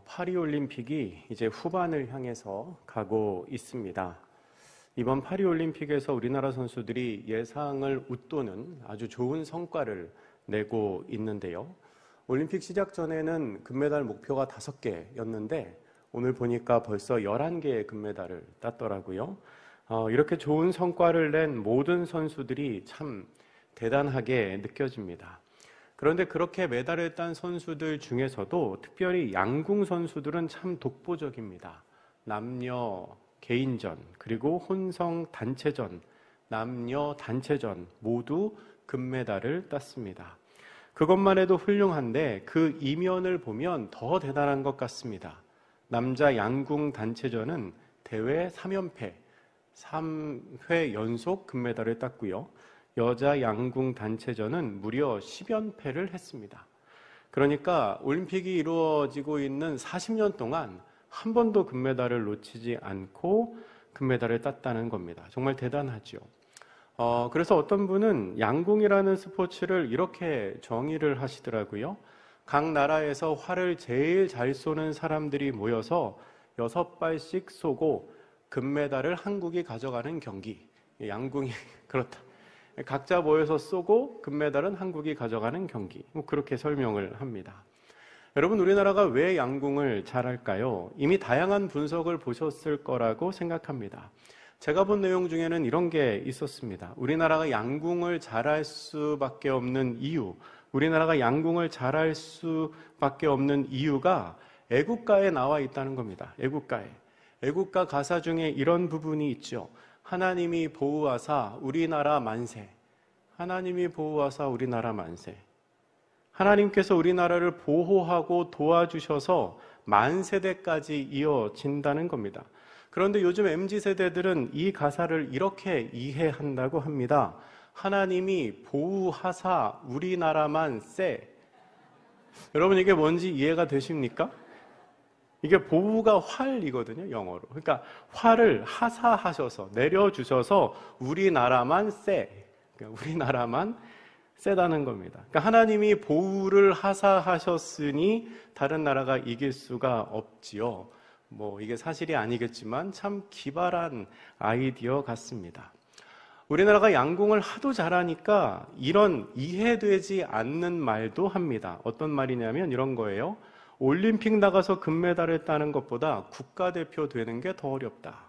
파리올림픽이 이제 후반을 향해서 가고 있습니다. 이번 파리올림픽에서 우리나라 선수들이 예상을 웃도는 아주 좋은 성과를 내고 있는데요. 올림픽 시작 전에는 금메달 목표가 5개였는데 오늘 보니까 벌써 11개의 금메달을 땄더라고요. 이렇게 좋은 성과를 낸 모든 선수들이 참 대단하게 느껴집니다. 그런데 그렇게 메달을 딴 선수들 중에서도 특별히 양궁 선수들은 참 독보적입니다. 남녀 개인전 그리고 혼성 단체전, 남녀 단체전 모두 금메달을 땄습니다. 그것만 해도 훌륭한데 그 이면을 보면 더 대단한 것 같습니다. 남자 양궁 단체전은 대회 3연패, 3회 연속 금메달을 땄고요. 여자 양궁 단체전은 무려 10연패를 했습니다. 그러니까 올림픽이 이루어지고 있는 40년 동안 한 번도 금메달을 놓치지 않고 금메달을 땄다는 겁니다. 정말 대단하죠. 그래서 어떤 분은 양궁이라는 스포츠를 이렇게 정의를 하시더라고요. 각 나라에서 활을 제일 잘 쏘는 사람들이 모여서 6발씩 쏘고 금메달을 한국이 가져가는 경기. 양궁이 그렇다. 각자 모여서 쏘고 금메달은 한국이 가져가는 경기. 그렇게 설명을 합니다. 여러분, 우리나라가 왜 양궁을 잘할까요? 이미 다양한 분석을 보셨을 거라고 생각합니다. 제가 본 내용 중에는 이런 게 있었습니다. 우리나라가 양궁을 잘할 수밖에 없는 이유, 우리나라가 양궁을 잘할 수밖에 없는 이유가 애국가에 나와 있다는 겁니다. 애국가에. 애국가 가사 중에 이런 부분이 있죠. 하나님이 보호하사 우리나라 만세. 하나님이 보호하사 우리나라 만세. 하나님께서 우리나라를 보호하고 도와주셔서 만세대까지 이어진다는 겁니다. 그런데 요즘 MZ세대들은 이 가사를 이렇게 이해한다고 합니다. 하나님이 보호하사 우리나라만 세. 여러분, 이게 뭔지 이해가 되십니까? 이게 보호가 활이거든요, 영어로. 그러니까 활을 하사하셔서 내려주셔서 우리나라만 세. 그러니까 우리나라만 세다는 겁니다. 그러니까 하나님이 보호를 하사하셨으니 다른 나라가 이길 수가 없지요. 이게 사실이 아니겠지만 참 기발한 아이디어 같습니다. 우리나라가 양궁을 하도 잘하니까 이런 이해되지 않는 말도 합니다. 어떤 말이냐면 이런 거예요. 올림픽 나가서 금메달을 따는 것보다 국가대표 되는 게 더 어렵다.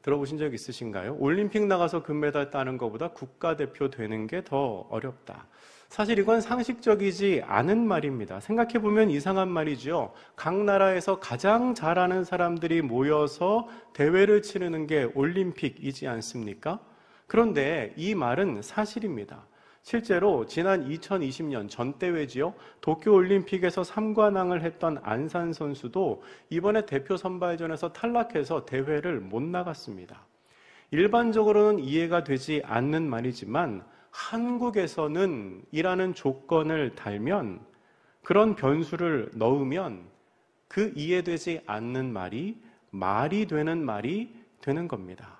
들어보신 적 있으신가요? 올림픽 나가서 금메달 따는 것보다 국가대표 되는 게 더 어렵다. 사실 이건 상식적이지 않은 말입니다. 생각해보면 이상한 말이죠. 각 나라에서 가장 잘하는 사람들이 모여서 대회를 치르는 게 올림픽이지 않습니까? 그런데 이 말은 사실입니다. 실제로 지난 2020년 전대회지요. 도쿄올림픽에서 3관왕을 했던 안산 선수도 이번에 대표 선발전에서 탈락해서 대회를 못 나갔습니다. 일반적으로는 이해가 되지 않는 말이지만 한국에서는 이라는 조건을 달면 그런 변수를 넣으면 그 이해되지 않는 말이 되는 말이 되는 겁니다.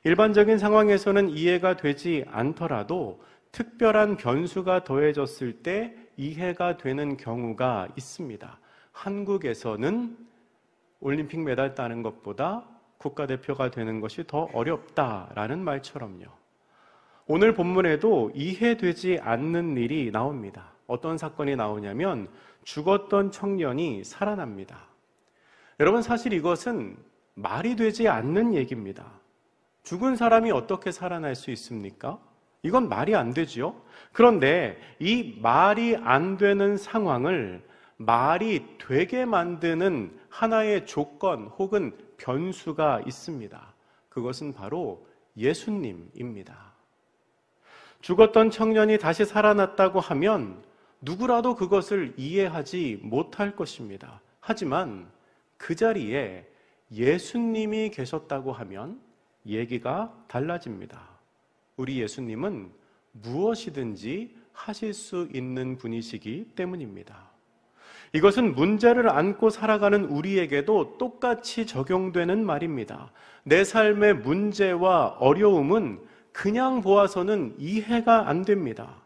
일반적인 상황에서는 이해가 되지 않더라도 특별한 변수가 더해졌을 때 이해가 되는 경우가 있습니다. 한국에서는 올림픽 메달 따는 것보다 국가대표가 되는 것이 더 어렵다라는 말처럼요. 오늘 본문에도 이해되지 않는 일이 나옵니다. 어떤 사건이 나오냐면 죽었던 청년이 살아납니다. 여러분, 사실 이것은 말이 되지 않는 얘기입니다. 죽은 사람이 어떻게 살아날 수 있습니까? 이건 말이 안 되지요. 그런데 이 말이 안 되는 상황을 말이 되게 만드는 하나의 조건 혹은 변수가 있습니다. 그것은 바로 예수님입니다. 죽었던 청년이 다시 살아났다고 하면 누구라도 그것을 이해하지 못할 것입니다. 하지만 그 자리에 예수님이 계셨다고 하면 얘기가 달라집니다. 우리 예수님은 무엇이든지 하실 수 있는 분이시기 때문입니다. 이것은 문제를 안고 살아가는 우리에게도 똑같이 적용되는 말입니다. 내 삶의 문제와 어려움은 그냥 보아서는 이해가 안 됩니다.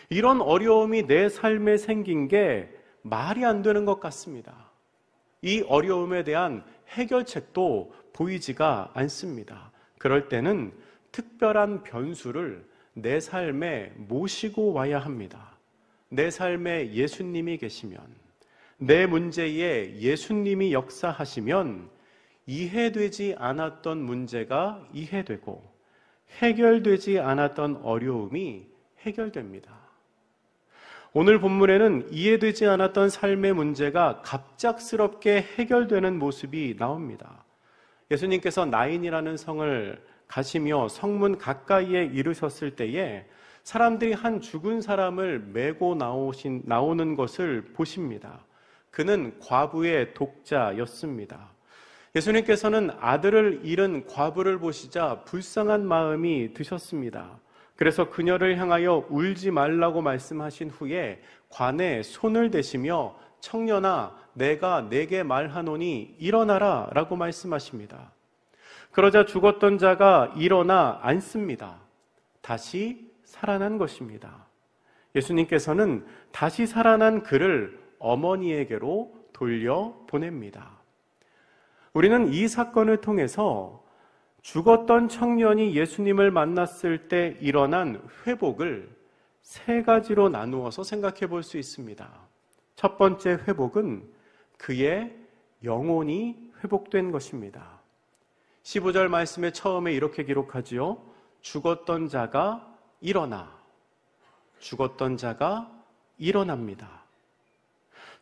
이런 어려움이 내 삶에 생긴 게 말이 안 되는 것 같습니다. 이 어려움에 대한 해결책도 보이지가 않습니다. 그럴 때는 특별한 변수를 내 삶에 모시고 와야 합니다. 내 삶에 예수님이 계시면, 내 문제에 예수님이 역사하시면 이해되지 않았던 문제가 이해되고 해결되지 않았던 어려움이 해결됩니다. 오늘 본문에는 이해되지 않았던 삶의 문제가 갑작스럽게 해결되는 모습이 나옵니다. 예수님께서 나인이라는 성을 가시며 성문 가까이에 이르셨을 때에 사람들이 한 죽은 사람을 메고 나오는 것을 보십니다. 그는 과부의 독자였습니다. 예수님께서는 아들을 잃은 과부를 보시자 불쌍한 마음이 드셨습니다. 그래서 그녀를 향하여 울지 말라고 말씀하신 후에 관에 손을 대시며 청년아 내가 네게 말하노니 일어나라 라고 말씀하십니다. 그러자 죽었던 자가 일어나 앉습니다. 다시 살아난 것입니다. 예수님께서는 다시 살아난 그를 어머니에게로 돌려보냅니다. 우리는 이 사건을 통해서 죽었던 청년이 예수님을 만났을 때 일어난 회복을 세 가지로 나누어서 생각해 볼 수 있습니다. 첫 번째 회복은 그의 영혼이 회복된 것입니다. 15절 말씀의 처음에 이렇게 기록하지요. 죽었던 자가 일어나. 죽었던 자가 일어납니다.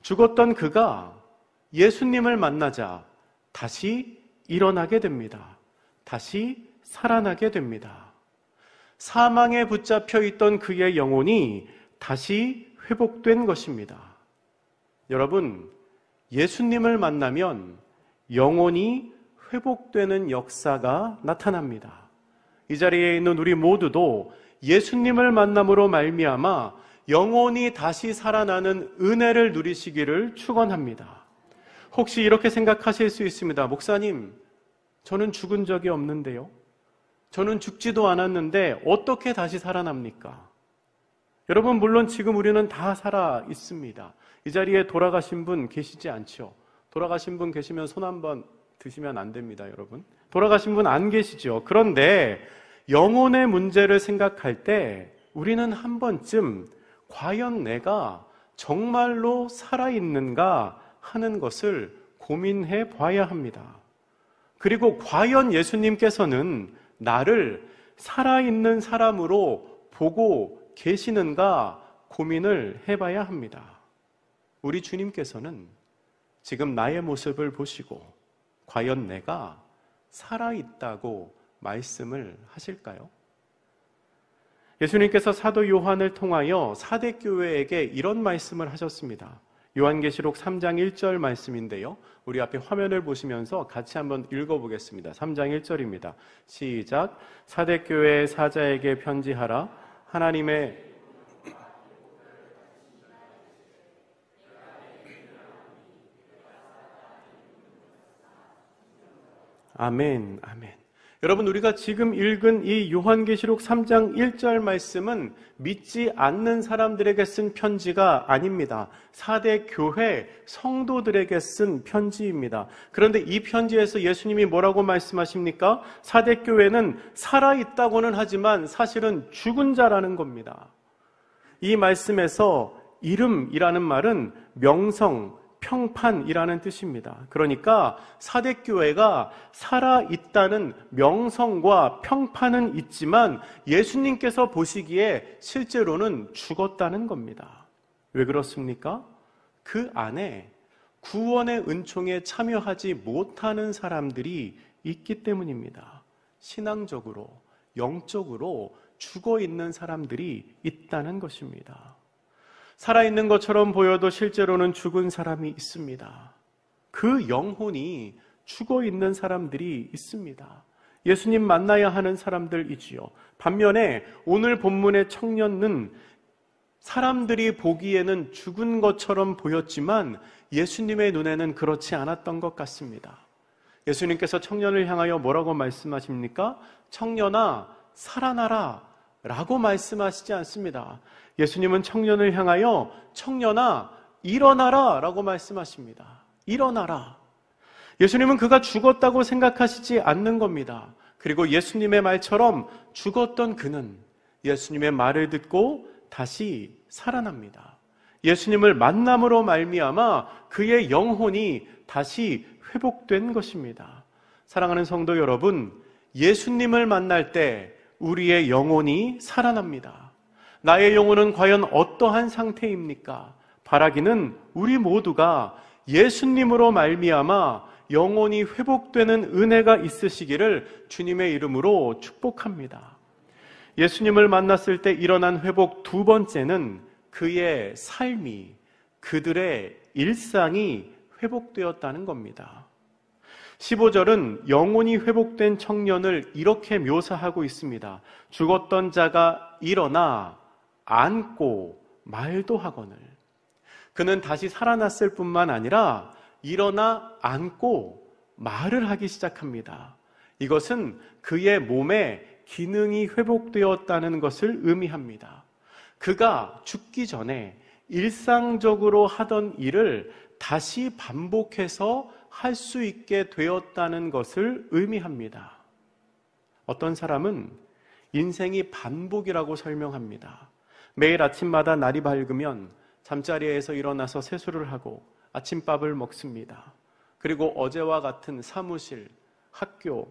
죽었던 그가 예수님을 만나자 다시 일어나게 됩니다. 다시 살아나게 됩니다. 사망에 붙잡혀 있던 그의 영혼이 다시 회복된 것입니다. 여러분, 예수님을 만나면 영혼이 회복되는 역사가 나타납니다. 이 자리에 있는 우리 모두도 예수님을 만남으로 말미암아 영혼이 다시 살아나는 은혜를 누리시기를 축원합니다. 혹시 이렇게 생각하실 수 있습니다. 목사님, 저는 죽은 적이 없는데요. 저는 죽지도 않았는데 어떻게 다시 살아납니까? 여러분, 물론 지금 우리는 다 살아 있습니다. 이 자리에 돌아가신 분 계시지 않죠? 돌아가신 분 계시면 손 한번 드시면 안 됩니다, 여러분. 돌아가신 분 안 계시죠? 그런데 영혼의 문제를 생각할 때 우리는 한 번쯤 과연 내가 정말로 살아있는가 하는 것을 고민해 봐야 합니다. 그리고 과연 예수님께서는 나를 살아있는 사람으로 보고 계시는가 고민을 해봐야 합니다. 우리 주님께서는 지금 나의 모습을 보시고 과연 내가 살아있다고 말씀을 하실까요? 예수님께서 사도 요한을 통하여 사대 교회에게 이런 말씀을 하셨습니다. 요한계시록 3장 1절 말씀인데요. 우리 앞에 화면을 보시면서 같이 한번 읽어보겠습니다. 3장 1절입니다. 시작. 사대 교회의 사자에게 편지하라. 하나님의 아멘, 아멘. 여러분, 우리가 지금 읽은 이 요한계시록 3장 1절 말씀은 믿지 않는 사람들에게 쓴 편지가 아닙니다. 사대 교회 성도들에게 쓴 편지입니다. 그런데 이 편지에서 예수님이 뭐라고 말씀하십니까? 사대 교회는 살아있다고는 하지만 사실은 죽은 자라는 겁니다. 이 말씀에서 이름이라는 말은 명성, 평판이라는 뜻입니다. 그러니까 사대교회가 살아있다는 명성과 평판은 있지만 예수님께서 보시기에 실제로는 죽었다는 겁니다. 왜 그렇습니까? 그 안에 구원의 은총에 참여하지 못하는 사람들이 있기 때문입니다. 신앙적으로, 영적으로 죽어있는 사람들이 있다는 것입니다. 살아있는 것처럼 보여도 실제로는 죽은 사람이 있습니다. 그 영혼이 죽어있는 사람들이 있습니다. 예수님 만나야 하는 사람들이지요. 반면에 오늘 본문의 청년은 사람들이 보기에는 죽은 것처럼 보였지만 예수님의 눈에는 그렇지 않았던 것 같습니다. 예수님께서 청년을 향하여 뭐라고 말씀하십니까? 청년아, 살아나라 라고 말씀하시지 않습니다. 예수님은 청년을 향하여 청년아, 일어나라 라고 말씀하십니다. 일어나라. 예수님은 그가 죽었다고 생각하시지 않는 겁니다. 그리고 예수님의 말처럼 죽었던 그는 예수님의 말을 듣고 다시 살아납니다. 예수님을 만남으로 말미암아 그의 영혼이 다시 회복된 것입니다. 사랑하는 성도 여러분, 예수님을 만날 때 우리의 영혼이 살아납니다. 나의 영혼은 과연 어떠한 상태입니까? 바라기는 우리 모두가 예수님으로 말미암아 영혼이 회복되는 은혜가 있으시기를 주님의 이름으로 축복합니다. 예수님을 만났을 때 일어난 회복 두 번째는 그의 삶이, 그들의 일상이 회복되었다는 겁니다. 15절은 영혼이 회복된 청년을 이렇게 묘사하고 있습니다. 죽었던 자가 일어나 앉고 말도 하거늘. 그는 다시 살아났을 뿐만 아니라 일어나 앉고 말을 하기 시작합니다. 이것은 그의 몸에 기능이 회복되었다는 것을 의미합니다. 그가 죽기 전에 일상적으로 하던 일을 다시 반복해서 할 수 있게 되었다는 것을 의미합니다. 어떤 사람은 인생이 반복이라고 설명합니다. 매일 아침마다 날이 밝으면 잠자리에서 일어나서 세수를 하고 아침밥을 먹습니다. 그리고 어제와 같은 사무실, 학교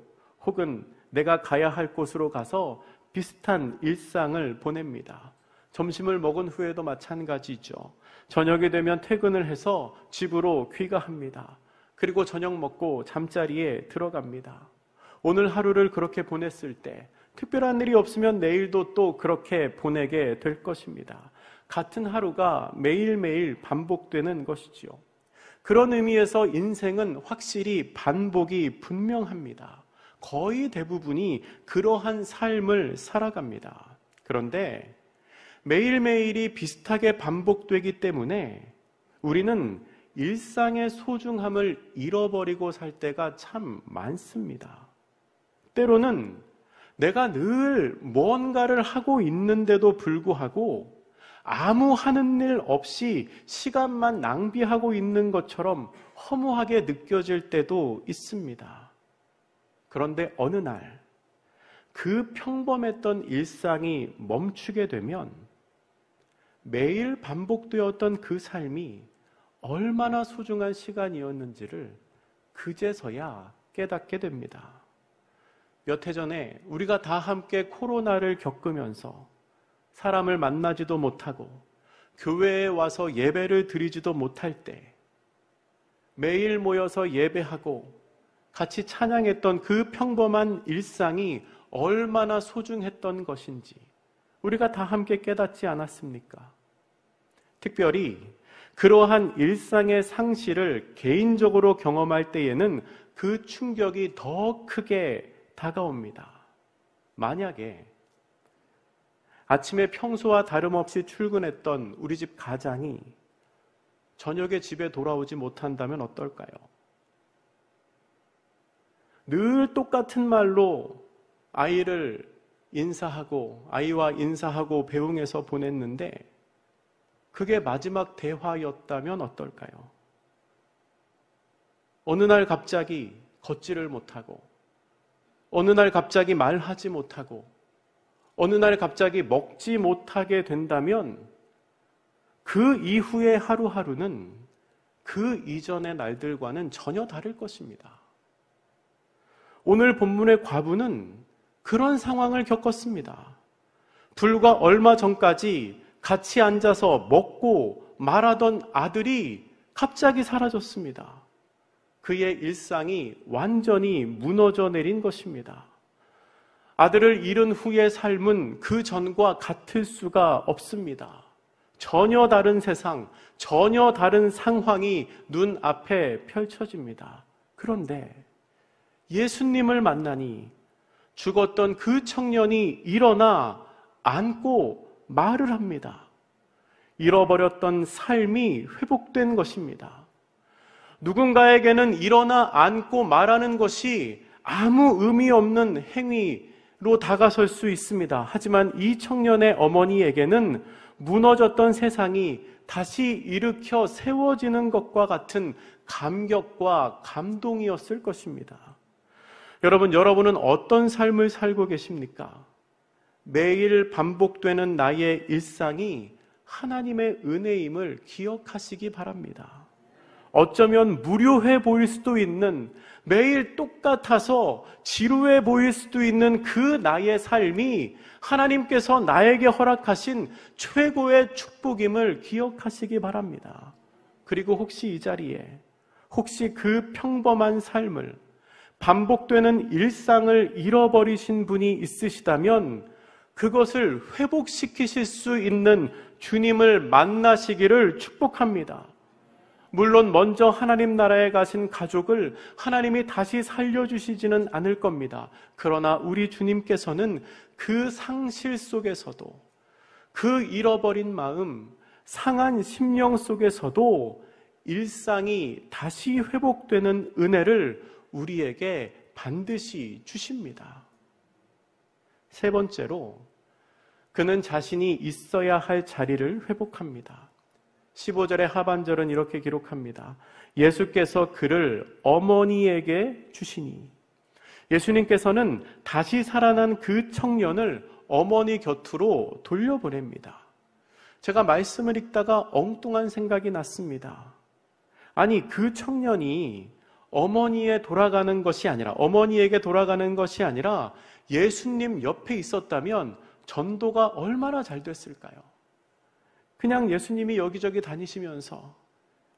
혹은 내가 가야 할 곳으로 가서 비슷한 일상을 보냅니다. 점심을 먹은 후에도 마찬가지죠. 저녁이 되면 퇴근을 해서 집으로 귀가합니다. 그리고 저녁 먹고 잠자리에 들어갑니다. 오늘 하루를 그렇게 보냈을 때 특별한 일이 없으면 내일도 또 그렇게 보내게 될 것입니다. 같은 하루가 매일매일 반복되는 것이지요. 그런 의미에서 인생은 확실히 반복이 분명합니다. 거의 대부분이 그러한 삶을 살아갑니다. 그런데 매일매일이 비슷하게 반복되기 때문에 우리는 일상의 소중함을 잃어버리고 살 때가 참 많습니다. 때로는 내가 늘 뭔가를 하고 있는데도 불구하고 아무 하는 일 없이 시간만 낭비하고 있는 것처럼 허무하게 느껴질 때도 있습니다. 그런데 어느 날 그 평범했던 일상이 멈추게 되면 매일 반복되었던 그 삶이 얼마나 소중한 시간이었는지를 그제서야 깨닫게 됩니다. 몇 해 전에 우리가 다 함께 코로나를 겪으면서 사람을 만나지도 못하고 교회에 와서 예배를 드리지도 못할 때 매일 모여서 예배하고 같이 찬양했던 그 평범한 일상이 얼마나 소중했던 것인지 우리가 다 함께 깨닫지 않았습니까? 특별히 그러한 일상의 상실을 개인적으로 경험할 때에는 그 충격이 더 크게 다가옵니다. 만약에 아침에 평소와 다름없이 출근했던 우리 집 가장이 저녁에 집에 돌아오지 못한다면 어떨까요? 늘 똑같은 말로 아이를 인사하고 아이와 인사하고 배웅해서 보냈는데 그게 마지막 대화였다면 어떨까요? 어느 날 갑자기 걷지를 못하고 어느 날 갑자기 말하지 못하고 어느 날 갑자기 먹지 못하게 된다면 그 이후의 하루하루는 그 이전의 날들과는 전혀 다를 것입니다. 오늘 본문의 과부는 그런 상황을 겪었습니다. 불과 얼마 전까지 같이 앉아서 먹고 말하던 아들이 갑자기 사라졌습니다. 그의 일상이 완전히 무너져 내린 것입니다. 아들을 잃은 후의 삶은 그 전과 같을 수가 없습니다. 전혀 다른 세상, 전혀 다른 상황이 눈앞에 펼쳐집니다. 그런데 예수님을 만나니 죽었던 그 청년이 일어나 앉고 말을 합니다. 잃어버렸던 삶이 회복된 것입니다. 누군가에게는 일어나 앉고 말하는 것이 아무 의미 없는 행위로 다가설 수 있습니다. 하지만 이 청년의 어머니에게는 무너졌던 세상이 다시 일으켜 세워지는 것과 같은 감격과 감동이었을 것입니다. 여러분은 어떤 삶을 살고 계십니까? 매일 반복되는 나의 일상이 하나님의 은혜임을 기억하시기 바랍니다. 어쩌면 무료해 보일 수도 있는, 매일 똑같아서 지루해 보일 수도 있는 그 나의 삶이 하나님께서 나에게 허락하신 최고의 축복임을 기억하시기 바랍니다. 그리고 혹시 이 자리에, 혹시 그 평범한 삶을, 반복되는 일상을 잃어버리신 분이 있으시다면 그것을 회복시키실 수 있는 주님을 만나시기를 축복합니다. 물론 먼저 하나님 나라에 가신 가족을 하나님이 다시 살려주시지는 않을 겁니다. 그러나 우리 주님께서는 그 상실 속에서도, 그 잃어버린 마음, 상한 심령 속에서도 일상이 다시 회복되는 은혜를 우리에게 반드시 주십니다. 세 번째로, 그는 자신이 있어야 할 자리를 회복합니다. 15절의 하반절은 이렇게 기록합니다. 예수께서 그를 어머니에게 주시니. 예수님께서는 다시 살아난 그 청년을 어머니 곁으로 돌려보냅니다. 제가 말씀을 읽다가 엉뚱한 생각이 났습니다. 아니, 그 청년이 어머니에게 돌아가는 것이 아니라 예수님 옆에 있었다면 전도가 얼마나 잘 됐을까요? 그냥 예수님이 여기저기 다니시면서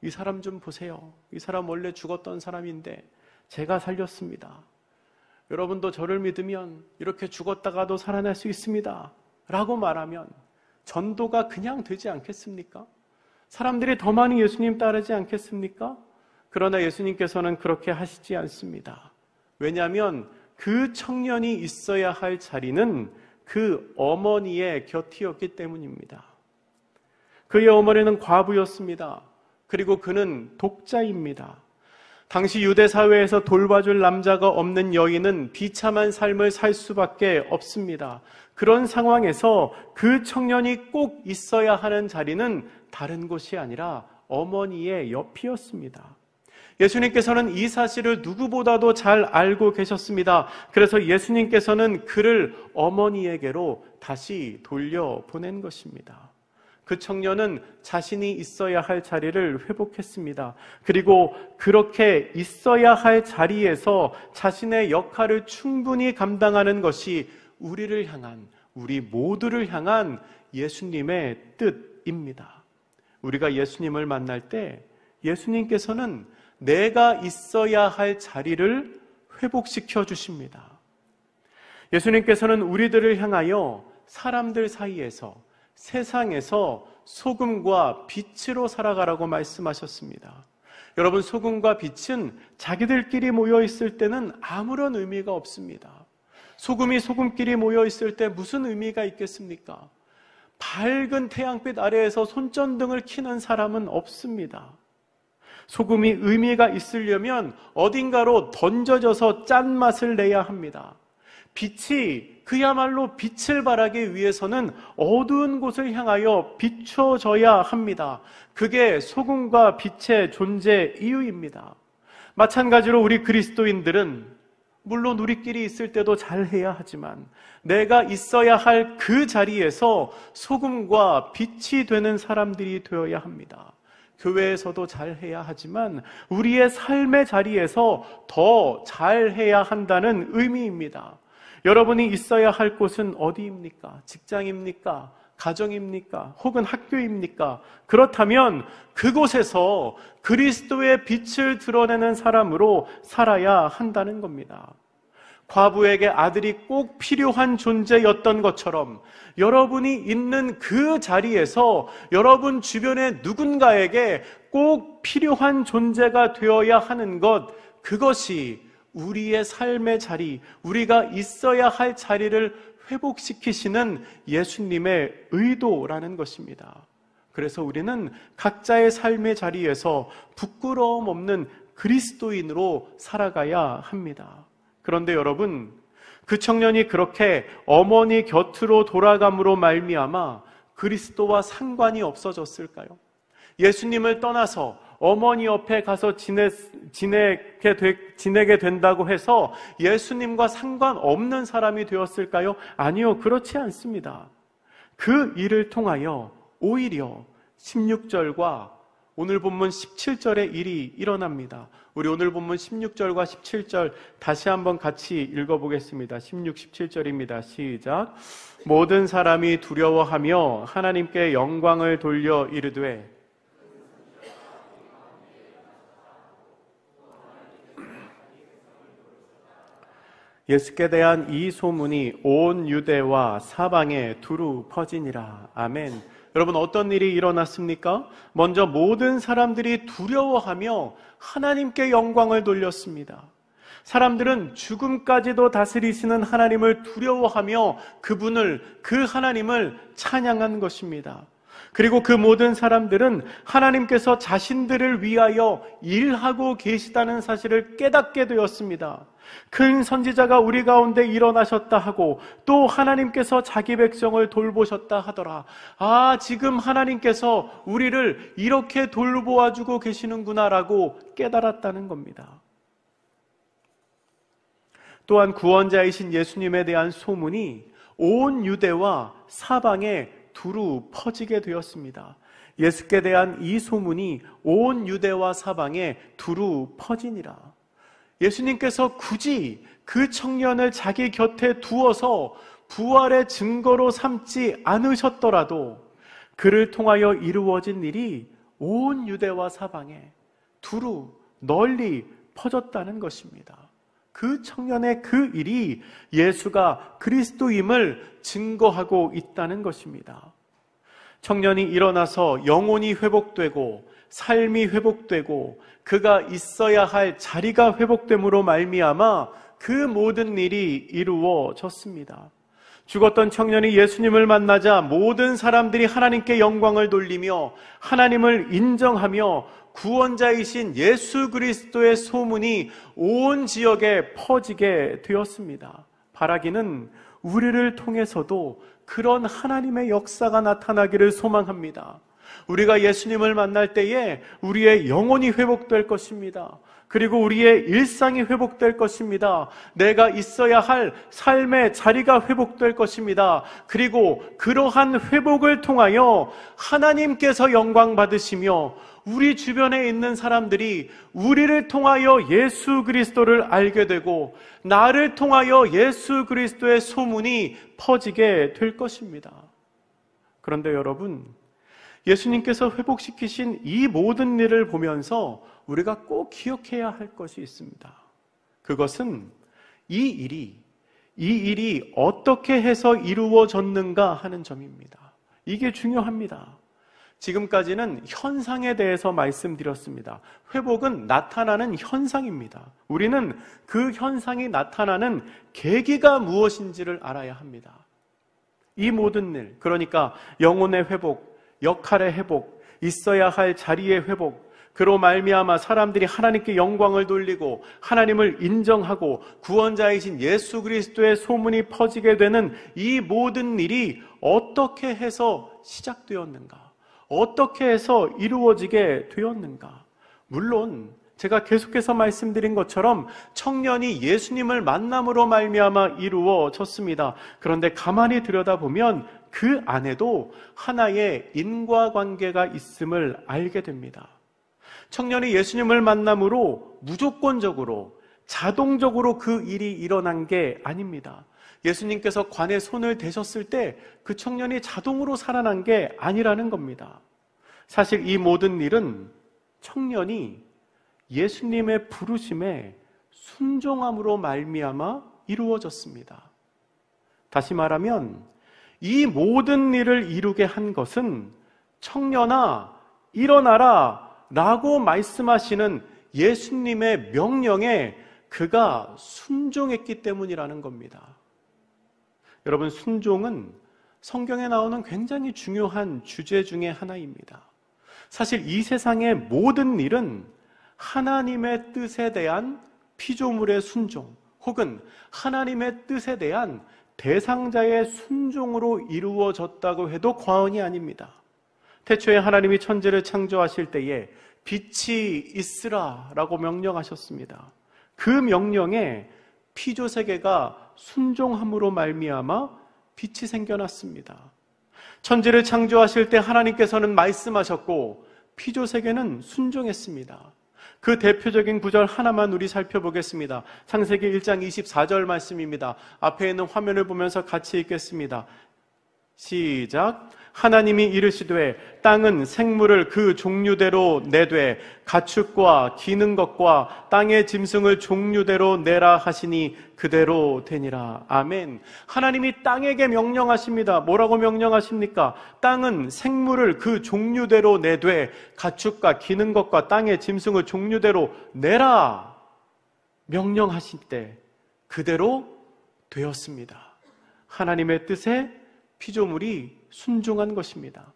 이 사람 좀 보세요. 이 사람 원래 죽었던 사람인데 제가 살렸습니다. 여러분도 저를 믿으면 이렇게 죽었다가도 살아날 수 있습니다. 라고 말하면 전도가 그냥 되지 않겠습니까? 사람들이 더 많이 예수님 따르지 않겠습니까? 그러나 예수님께서는 그렇게 하시지 않습니다. 왜냐하면 그 청년이 있어야 할 자리는 그 어머니의 곁이었기 때문입니다. 그의 어머니는 과부였습니다. 그리고 그는 독자입니다. 당시 유대 사회에서 돌봐줄 남자가 없는 여인은 비참한 삶을 살 수밖에 없습니다. 그런 상황에서 그 청년이 꼭 있어야 하는 자리는 다른 곳이 아니라 어머니의 옆이었습니다. 예수님께서는 이 사실을 누구보다도 잘 알고 계셨습니다. 그래서 예수님께서는 그를 어머니에게로 다시 돌려보낸 것입니다. 그 청년은 자신이 있어야 할 자리를 회복했습니다. 그리고 그렇게 있어야 할 자리에서 자신의 역할을 충분히 감당하는 것이 우리를 향한, 우리 모두를 향한 예수님의 뜻입니다. 우리가 예수님을 만날 때 예수님께서는 내가 있어야 할 자리를 회복시켜 주십니다. 예수님께서는 우리들을 향하여 사람들 사이에서, 세상에서 소금과 빛으로 살아가라고 말씀하셨습니다. 여러분, 소금과 빛은 자기들끼리 모여 있을 때는 아무런 의미가 없습니다. 소금이 소금끼리 모여 있을 때 무슨 의미가 있겠습니까? 밝은 태양빛 아래에서 손전등을 켜는 사람은 없습니다. 소금이 의미가 있으려면 어딘가로 던져져서 짠맛을 내야 합니다. 빛이 그야말로 빛을 발하기 위해서는 어두운 곳을 향하여 비춰져야 합니다. 그게 소금과 빛의 존재 이유입니다. 마찬가지로 우리 그리스도인들은 물론 우리끼리 있을 때도 잘해야 하지만 내가 있어야 할 그 자리에서 소금과 빛이 되는 사람들이 되어야 합니다. 교회에서도 잘해야 하지만 우리의 삶의 자리에서 더 잘해야 한다는 의미입니다. 여러분이 있어야 할 곳은 어디입니까? 직장입니까? 가정입니까? 혹은 학교입니까? 그렇다면 그곳에서 그리스도의 빛을 드러내는 사람으로 살아야 한다는 겁니다. 과부에게 아들이 꼭 필요한 존재였던 것처럼 여러분이 있는 그 자리에서 여러분 주변의 누군가에게 꼭 필요한 존재가 되어야 하는 것, 그것이 우리의 삶의 자리, 우리가 있어야 할 자리를 회복시키시는 예수님의 의도라는 것입니다. 그래서 우리는 각자의 삶의 자리에서 부끄러움 없는 그리스도인으로 살아가야 합니다. 그런데 여러분, 그 청년이 그렇게 어머니 곁으로 돌아감으로 말미암아 그리스도와 상관이 없어졌을까요? 예수님을 떠나서 어머니 옆에 가서 지내게 된다고 해서 예수님과 상관없는 사람이 되었을까요? 아니요, 그렇지 않습니다. 그 일을 통하여 오히려 16절과 오늘 본문 17절의 일이 일어납니다. 우리 오늘 본문 16절과 17절 다시 한번 같이 읽어보겠습니다. 16, 17절입니다. 시작. 모든 사람이 두려워하며 하나님께 영광을 돌려 이르되 예수께 대한 이 소문이 온 유대와 사방에 두루 퍼지니라. 아멘. 여러분, 어떤 일이 일어났습니까? 먼저 모든 사람들이 두려워하며 하나님께 영광을 돌렸습니다. 사람들은 죽음까지도 다스리시는 하나님을 두려워하며 그 하나님을 찬양한 것입니다. 그리고 그 모든 사람들은 하나님께서 자신들을 위하여 일하고 계시다는 사실을 깨닫게 되었습니다. 큰 선지자가 우리 가운데 일어나셨다 하고 또 하나님께서 자기 백성을 돌보셨다 하더라. 아, 지금 하나님께서 우리를 이렇게 돌보아주고 계시는구나라고 깨달았다는 겁니다. 또한 구원자이신 예수님에 대한 소문이 온 유대와 사방에 두루 퍼지게 되었습니다. 예수께 대한 이 소문이 온 유대와 사방에 두루 퍼지니라. 예수님께서 굳이 그 청년을 자기 곁에 두어서 부활의 증거로 삼지 않으셨더라도 그를 통하여 이루어진 일이 온 유대와 사방에 두루 널리 퍼졌다는 것입니다. 그 청년의 그 일이 예수가 그리스도임을 증거하고 있다는 것입니다. 청년이 일어나서 영혼이 회복되고 삶이 회복되고 그가 있어야 할 자리가 회복됨으로 말미암아 그 모든 일이 이루어졌습니다. 죽었던 청년이 예수님을 만나자 모든 사람들이 하나님께 영광을 돌리며 하나님을 인정하며 구원자이신 예수 그리스도의 소문이 온 지역에 퍼지게 되었습니다. 바라기는 우리를 통해서도 그런 하나님의 역사가 나타나기를 소망합니다. 우리가 예수님을 만날 때에 우리의 영혼이 회복될 것입니다. 그리고 우리의 일상이 회복될 것입니다. 내가 있어야 할 삶의 자리가 회복될 것입니다. 그리고 그러한 회복을 통하여 하나님께서 영광 받으시며 우리 주변에 있는 사람들이 우리를 통하여 예수 그리스도를 알게 되고 나를 통하여 예수 그리스도의 소문이 퍼지게 될 것입니다. 그런데 여러분, 예수님께서 회복시키신 이 모든 일을 보면서 우리가 꼭 기억해야 할 것이 있습니다. 그것은 이 일이 어떻게 해서 이루어졌는가 하는 점입니다. 이게 중요합니다. 지금까지는 현상에 대해서 말씀드렸습니다. 회복은 나타나는 현상입니다. 우리는 그 현상이 나타나는 계기가 무엇인지를 알아야 합니다. 이 모든 일, 그러니까 영혼의 회복, 역할의 회복, 있어야 할 자리의 회복, 그로 말미암아 사람들이 하나님께 영광을 돌리고 하나님을 인정하고 구원자이신 예수 그리스도의 소문이 퍼지게 되는 이 모든 일이 어떻게 해서 시작되었는가? 어떻게 해서 이루어지게 되었는가? 물론 제가 계속해서 말씀드린 것처럼 청년이 예수님을 만남으로 말미암아 이루어졌습니다. 그런데 가만히 들여다보면 그 안에도 하나의 인과관계가 있음을 알게 됩니다. 청년이 예수님을 만남으로 무조건적으로 자동적으로 그 일이 일어난 게 아닙니다. 예수님께서 관에 손을 대셨을 때 그 청년이 자동으로 살아난 게 아니라는 겁니다. 사실 이 모든 일은 청년이 예수님의 부르심에 순종함으로 말미암아 이루어졌습니다. 다시 말하면 이 모든 일을 이루게 한 것은 청년아 일어나라 라고 말씀하시는 예수님의 명령에 그가 순종했기 때문이라는 겁니다. 여러분, 순종은 성경에 나오는 굉장히 중요한 주제 중에 하나입니다. 사실 이 세상의 모든 일은 하나님의 뜻에 대한 피조물의 순종 혹은 하나님의 뜻에 대한 대상자의 순종으로 이루어졌다고 해도 과언이 아닙니다. 태초에 하나님이 천지를 창조하실 때에 빛이 있으라 라고 명령하셨습니다. 그 명령에 피조세계가 순종함으로 말미암아 빛이 생겨났습니다. 천지를 창조하실 때 하나님께서는 말씀하셨고 피조세계는 순종했습니다. 그 대표적인 구절 하나만 우리 살펴보겠습니다. 창세기 1장 24절 말씀입니다. 앞에 있는 화면을 보면서 같이 읽겠습니다. 시작. 하나님이 이르시되 땅은 생물을 그 종류대로 내되 가축과 기는 것과 땅의 짐승을 종류대로 내라 하시니 그대로 되니라. 아멘. 하나님이 땅에게 명령하십니다. 뭐라고 명령하십니까? 땅은 생물을 그 종류대로 내되 가축과 기는 것과 땅의 짐승을 종류대로 내라 명령하실 때 그대로 되었습니다. 하나님의 뜻에 피조물이 순종한 것입니다.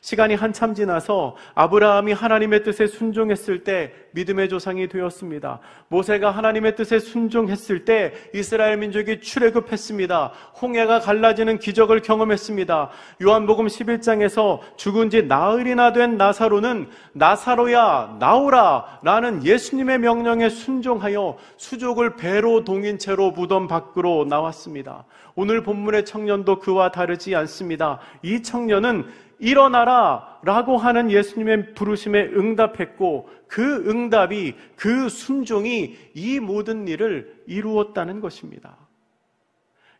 시간이 한참 지나서 아브라함이 하나님의 뜻에 순종했을 때 믿음의 조상이 되었습니다. 모세가 하나님의 뜻에 순종했을 때 이스라엘 민족이 출애굽했습니다. 홍해가 갈라지는 기적을 경험했습니다. 요한복음 11장에서 죽은 지 나흘이나 된 나사로는 나사로야 나오라 라는 예수님의 명령에 순종하여 수족을 배로 동인 채로 무덤 밖으로 나왔습니다. 오늘 본문의 청년도 그와 다르지 않습니다. 이 청년은 일어나라 라고 하는 예수님의 부르심에 응답했고 그 응답이, 그 순종이 이 모든 일을 이루었다는 것입니다.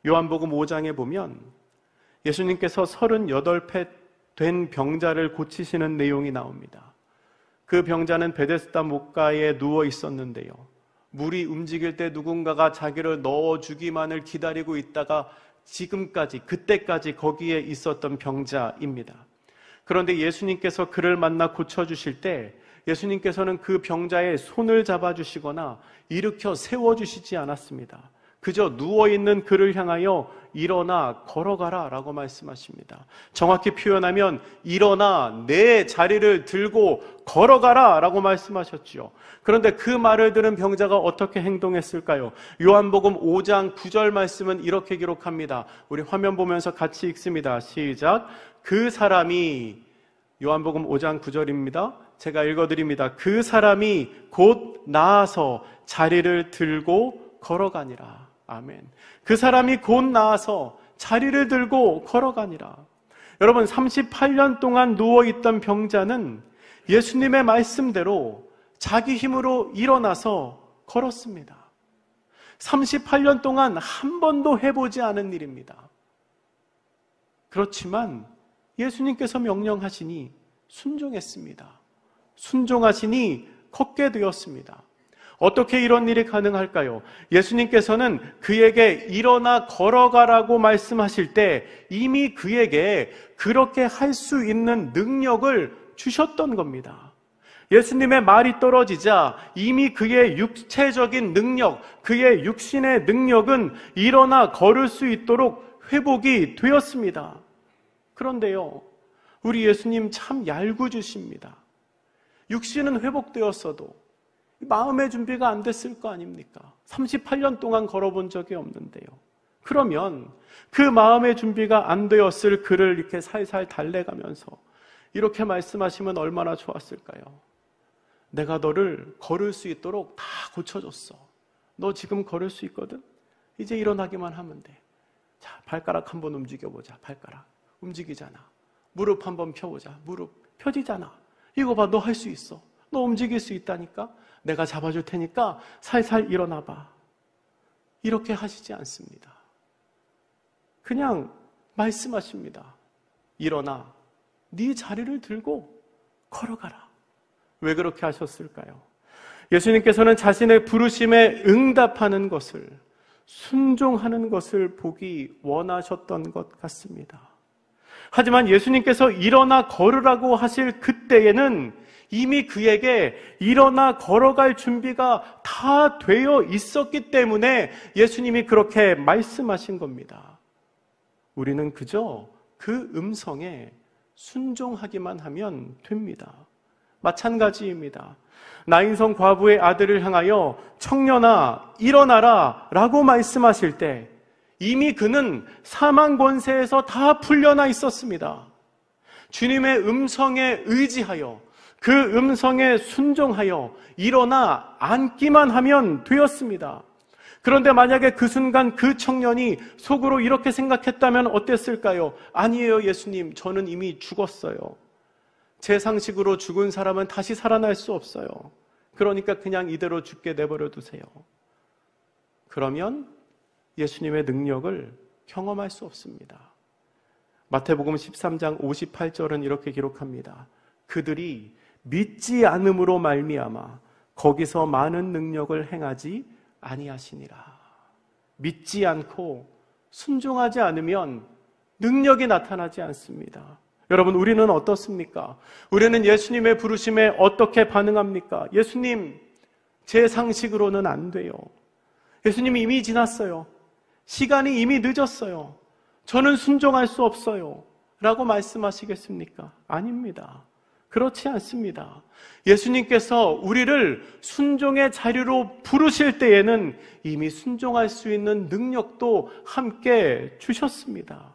요한복음 5장에 보면 예수님께서 38배 된 병자를 고치시는 내용이 나옵니다. 그 병자는 베데스다 목가에 누워 있었는데요, 물이 움직일 때 누군가가 자기를 넣어주기만을 기다리고 있다가 지금까지, 그때까지 거기에 있었던 병자입니다. 그런데 예수님께서 그를 만나 고쳐주실 때 예수님께서는 그 병자의 손을 잡아주시거나 일으켜 세워주시지 않았습니다. 그저 누워있는 그를 향하여 일어나 걸어가라 라고 말씀하십니다. 정확히 표현하면 일어나 내 자리를 들고 걸어가라 라고 말씀하셨죠. 그런데 그 말을 들은 병자가 어떻게 행동했을까요? 요한복음 5장 9절 말씀은 이렇게 기록합니다. 우리 화면 보면서 같이 읽습니다. 시작. 그 사람이, 요한복음 5장 9절입니다. 제가 읽어드립니다. 그 사람이 곧 나아서 자리를 들고 걸어가니라. 아멘. 그 사람이 곧 나아서 자리를 들고 걸어가니라. 여러분, 38년 동안 누워있던 병자는 예수님의 말씀대로 자기 힘으로 일어나서 걸었습니다. 38년 동안 한 번도 해보지 않은 일입니다. 그렇지만 예수님께서 명령하시니 순종했습니다. 순종하시니 걷게 되었습니다. 어떻게 이런 일이 가능할까요? 예수님께서는 그에게 일어나 걸어가라고 말씀하실 때 이미 그에게 그렇게 할 수 있는 능력을 주셨던 겁니다. 예수님의 말이 떨어지자 이미 그의 육체적인 능력, 그의 육신의 능력은 일어나 걸을 수 있도록 회복이 되었습니다. 그런데요, 우리 예수님 참 얄궂으십니다. 육신은 회복되었어도 마음의 준비가 안 됐을 거 아닙니까? 38년 동안 걸어본 적이 없는데요. 그러면 그 마음의 준비가 안 되었을 그를 이렇게 살살 달래가면서 이렇게 말씀하시면 얼마나 좋았을까요? 내가 너를 걸을 수 있도록 다 고쳐줬어. 너 지금 걸을 수 있거든? 이제 일어나기만 하면 돼. 자, 발가락 한번 움직여보자. 발가락 움직이잖아. 무릎 한번 펴보자. 무릎 펴지잖아. 이거 봐, 너 할 수 있어. 너 움직일 수 있다니까? 내가 잡아줄 테니까 살살 일어나봐. 이렇게 하시지 않습니다. 그냥 말씀하십니다. 일어나 네 자리를 들고 걸어가라. 왜 그렇게 하셨을까요? 예수님께서는 자신의 부르심에 응답하는 것을, 순종하는 것을 보기 원하셨던 것 같습니다. 하지만 예수님께서 일어나 걸으라고 하실 그때에는 이미 그에게 일어나 걸어갈 준비가 다 되어 있었기 때문에 예수님이 그렇게 말씀하신 겁니다. 우리는 그저 그 음성에 순종하기만 하면 됩니다. 마찬가지입니다. 나인성 과부의 아들을 향하여 청년아 일어나라 라고 말씀하실 때 이미 그는 사망 권세에서 다 풀려나 있었습니다. 주님의 음성에 의지하여 그 음성에 순종하여 일어나 앉기만 하면 되었습니다. 그런데 만약에 그 순간 그 청년이 속으로 이렇게 생각했다면 어땠을까요? 아니에요, 예수님. 저는 이미 죽었어요. 제 상식으로 죽은 사람은 다시 살아날 수 없어요. 그러니까 그냥 이대로 죽게 내버려 두세요. 그러면 예수님의 능력을 경험할 수 없습니다. 마태복음 13장 58절은 이렇게 기록합니다. 그들이 믿지 않음으로 말미암아 거기서 많은 능력을 행하지 아니하시니라. 믿지 않고 순종하지 않으면 능력이 나타나지 않습니다. 여러분, 우리는 어떻습니까? 우리는 예수님의 부르심에 어떻게 반응합니까? 예수님, 제 상식으로는 안 돼요. 예수님이 이미 지났어요. 시간이 이미 늦었어요. 저는 순종할 수 없어요. 라고 말씀하시겠습니까? 아닙니다. 그렇지 않습니다. 예수님께서 우리를 순종의 자리로 부르실 때에는 이미 순종할 수 있는 능력도 함께 주셨습니다.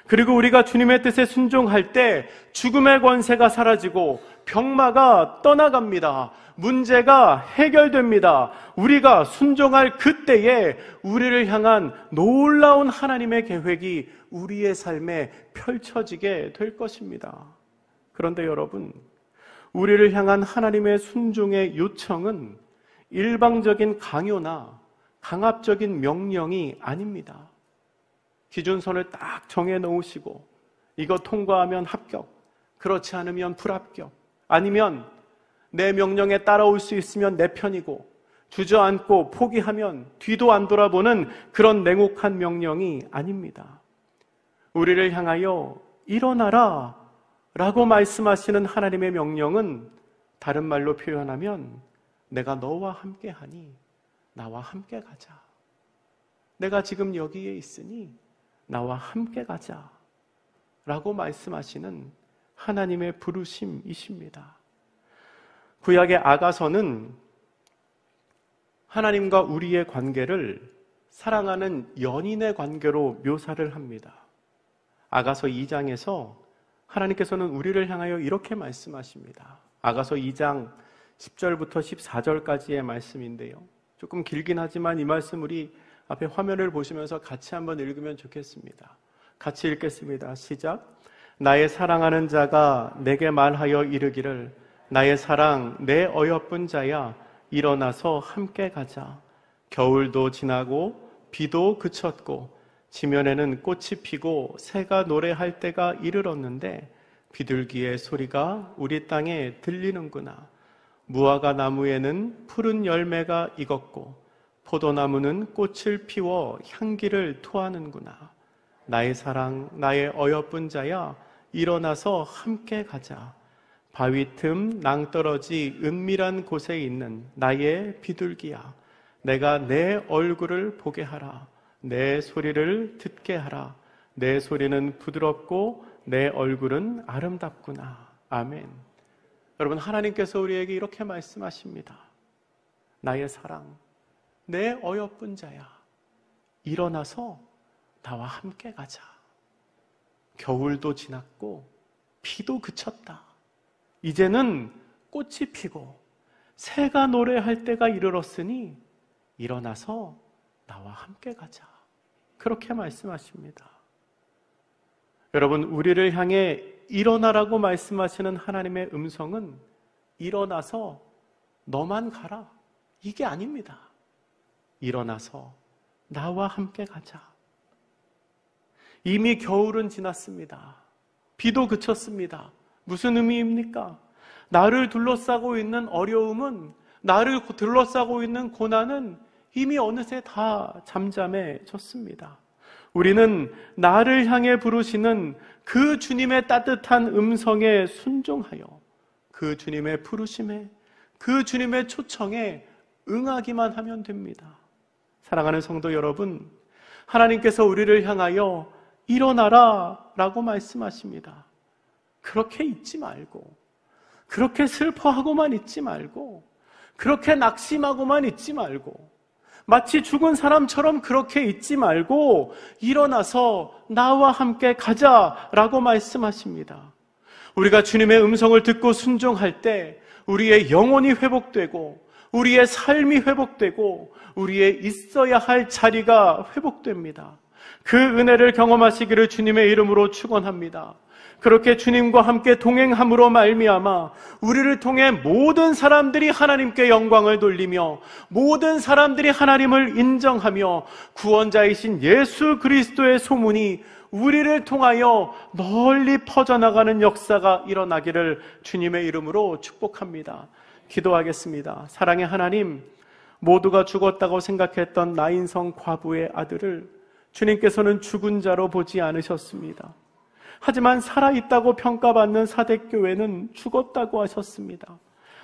그리고 우리가 주님의 뜻에 순종할 때 죽음의 권세가 사라지고 병마가 떠나갑니다. 문제가 해결됩니다. 우리가 순종할 그때에 우리를 향한 놀라운 하나님의 계획이 우리의 삶에 펼쳐지게 될 것입니다. 그런데 여러분, 우리를 향한 하나님의 순종의 요청은 일방적인 강요나 강압적인 명령이 아닙니다. 기준선을 딱 정해 놓으시고 이거 통과하면 합격, 그렇지 않으면 불합격, 아니면 내 명령에 따라올 수 있으면 내 편이고 주저앉고 포기하면 뒤도 안 돌아보는 그런 냉혹한 명령이 아닙니다. 우리를 향하여 일어나라 라고 말씀하시는 하나님의 명령은 다른 말로 표현하면 내가 너와 함께하니 나와 함께 가자. 내가 지금 여기에 있으니 나와 함께 가자 라고 말씀하시는 하나님의 부르심이십니다. 구약의 아가서는 하나님과 우리의 관계를 사랑하는 연인의 관계로 묘사를 합니다. 아가서 2장에서 하나님께서는 우리를 향하여 이렇게 말씀하십니다. 아가서 2장 10절부터 14절까지의 말씀인데요. 조금 길긴 하지만 이 말씀 우리 앞에 화면을 보시면서 같이 한번 읽으면 좋겠습니다. 같이 읽겠습니다. 시작. 나의 사랑하는 자가 내게 말하여 이르기를 나의 사랑 내 어여쁜 자야 일어나서 함께 가자. 겨울도 지나고 비도 그쳤고 지면에는 꽃이 피고 새가 노래할 때가 이르렀는데 비둘기의 소리가 우리 땅에 들리는구나. 무화과 나무에는 푸른 열매가 익었고 포도나무는 꽃을 피워 향기를 토하는구나. 나의 사랑 나의 어여쁜 자야 일어나서 함께 가자. 바위 틈 낭떠러지 은밀한 곳에 있는 나의 비둘기야, 내가 내 얼굴을 보게 하라. 내 소리를 듣게 하라. 내 소리는 부드럽고 내 얼굴은 아름답구나. 아멘. 여러분, 하나님께서 우리에게 이렇게 말씀하십니다. 나의 사랑, 내 어여쁜 자야, 일어나서 나와 함께 가자. 겨울도 지났고 비도 그쳤다. 이제는 꽃이 피고 새가 노래할 때가 이르렀으니 일어나서 나와 함께 가자. 그렇게 말씀하십니다. 여러분, 우리를 향해 일어나라고 말씀하시는 하나님의 음성은 일어나서 너만 가라, 이게 아닙니다. 일어나서 나와 함께 가자. 이미 겨울은 지났습니다. 비도 그쳤습니다. 무슨 의미입니까? 나를 둘러싸고 있는 어려움은, 나를 둘러싸고 있는 고난은 이미 어느새 다 잠잠해졌습니다. 우리는 나를 향해 부르시는 그 주님의 따뜻한 음성에 순종하여 그 주님의 부르심에, 그 주님의 초청에 응하기만 하면 됩니다. 사랑하는 성도 여러분, 하나님께서 우리를 향하여 일어나라 라고 말씀하십니다. 그렇게 있지 말고, 그렇게 슬퍼하고만 있지 말고, 그렇게 낙심하고만 있지 말고, 마치 죽은 사람처럼 그렇게 있지 말고 일어나서 나와 함께 가자라고 말씀하십니다. 우리가 주님의 음성을 듣고 순종할 때 우리의 영혼이 회복되고 우리의 삶이 회복되고 우리의 있어야 할 자리가 회복됩니다. 그 은혜를 경험하시기를 주님의 이름으로 축원합니다. 그렇게 주님과 함께 동행함으로 말미암아 우리를 통해 모든 사람들이 하나님께 영광을 돌리며 모든 사람들이 하나님을 인정하며 구원자이신 예수 그리스도의 소문이 우리를 통하여 널리 퍼져나가는 역사가 일어나기를 주님의 이름으로 축복합니다. 기도하겠습니다. 사랑의 하나님, 모두가 죽었다고 생각했던 나인성 과부의 아들을 주님께서는 죽은 자로 보지 않으셨습니다. 하지만 살아있다고 평가받는 사대교회는 죽었다고 하셨습니다.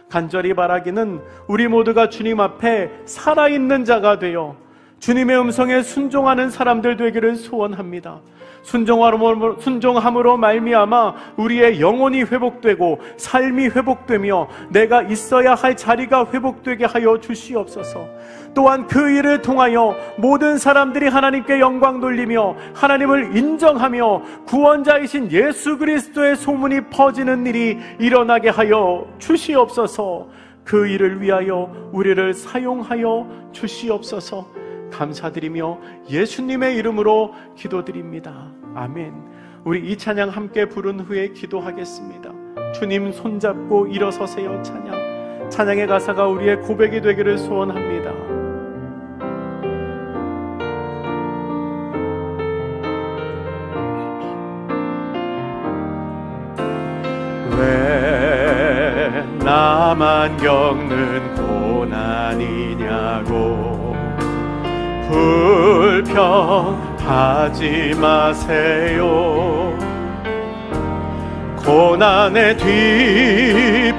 간절히 바라기는 우리 모두가 주님 앞에 살아있는 자가 되어 주님의 음성에 순종하는 사람들 되기를 소원합니다. 순종함으로 말미암아 우리의 영혼이 회복되고 삶이 회복되며 내가 있어야 할 자리가 회복되게 하여 주시옵소서. 또한 그 일을 통하여 모든 사람들이 하나님께 영광 돌리며 하나님을 인정하며 구원자이신 예수 그리스도의 소문이 퍼지는 일이 일어나게 하여 주시옵소서. 그 일을 위하여 우리를 사용하여 주시옵소서. 감사드리며 예수님의 이름으로 기도드립니다. 아멘. 우리 이 찬양 함께 부른 후에 기도하겠습니다. 주님 손잡고 일어서세요. 찬양의 가사가 우리의 고백이 되기를 소원합니다. 왜 나만 겪는 고난이냐고 불평하지 마세요. 고난의 뒤편에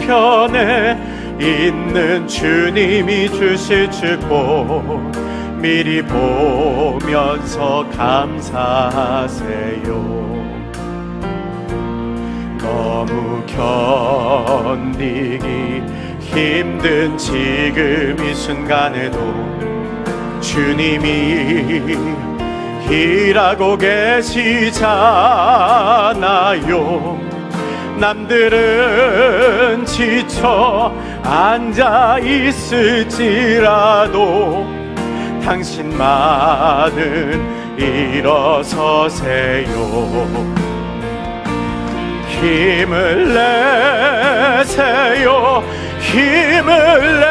있는 주님이 주실 축복 미리 보면서 감사하세요. 너무 견디기 힘든 지금 이 순간에도 주님이 일하고 계시잖아요. 남들은 지쳐 앉아 있을지라도 당신만은 일어서세요. 힘을 내세요. 힘을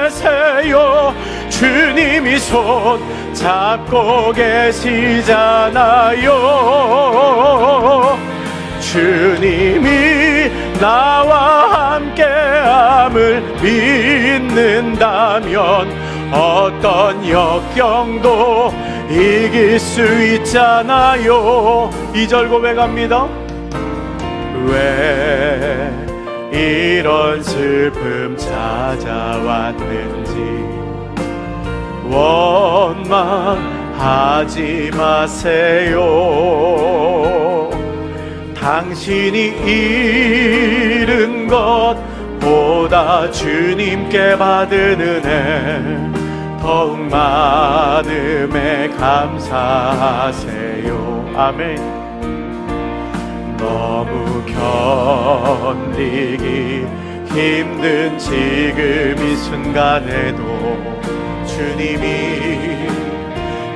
내세요. 주님이 손 잡고 계시잖아요. 주님이 나와 함께함을 믿는다면 어떤 역경도 이길 수 있잖아요. 2절 고백합니다. 왜 이런 슬픔 찾아왔는지 원망하지 마세요. 당신이 잃은 것보다 주님께 받은 은혜 더욱 많음에 감사하세요. 아멘. 너무 견디기 힘든 지금 이 순간에도 주님이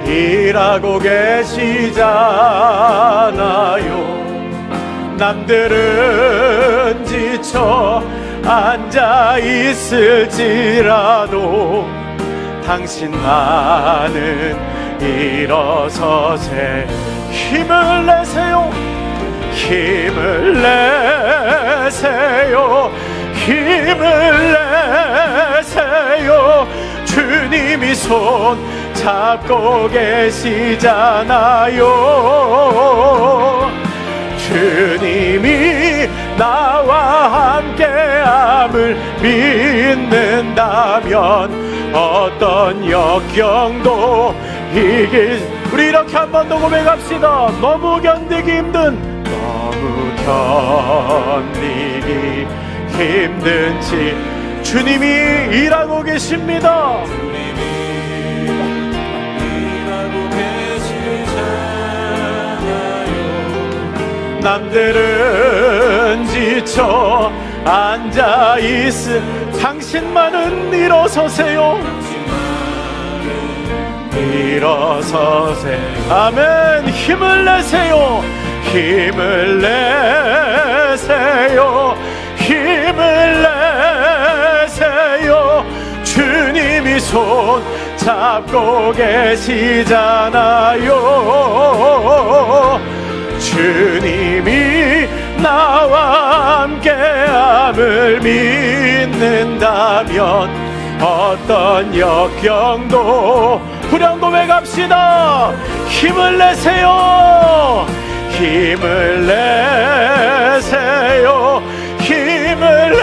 일하고 계시잖아요. 남들은 지쳐 앉아 있을지라도 당신만은 일어서세. 힘을 내세요. 힘을 내세요. 힘을 내세요. 주님이 손 잡고 계시잖아요. 주님이 나와 함께함을 믿는다면 어떤 역경도 이길. 우리 이렇게 한 번 더 고백합시다. 너무 견디기 힘든, 너무 견디기 힘든지 주님이 일하고 계십니다. 남들은 나는 지쳐 앉아있음 당신만은 일어서세요. 일어서세요. 아멘. 힘을 내세요. 힘을 내세요. 힘을 내세요. 주님이 손 잡고 계시잖아요. 주님이 나와 함께함을 믿는다면 어떤 역경도 불현도 외갑시다. 힘을 내세요. 힘을 내세요. 힘을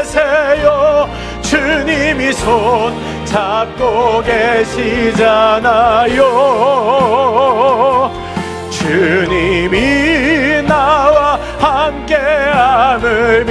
내세요. 주님이 손 잡고 계시잖아요. 주님이 나와 함께함을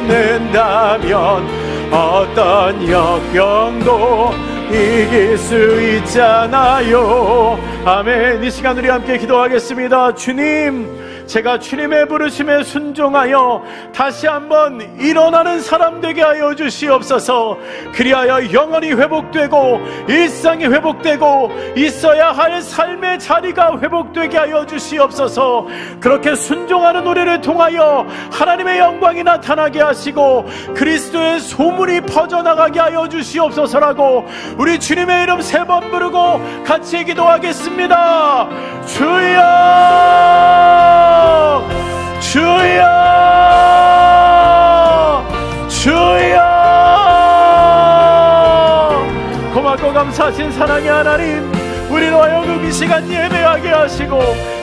믿는다면 어떤 역경도 이길 수 있잖아요. 아멘. 이 시간 우리 함께 기도하겠습니다. 주님, 제가 주님의 부르심에 순종하여 다시 한번 일어나는 사람 되게 하여 주시옵소서. 그리하여 영혼이 회복되고 일상이 회복되고 있어야 할 삶의 자리가 회복되게 하여 주시옵소서. 그렇게 순종하는 우리를 통하여 하나님의 영광이 나타나게 하시고 그리스도의 소문이 퍼져나가게 하여 주시옵소서라고 우리 주님의 이름 3번 부르고 같이 기도하겠습니다. 주여, 주여, 주여. 고맙고 감사하신 사랑의 하나님, 우리로 하여금 이 시간 예배하게 하시고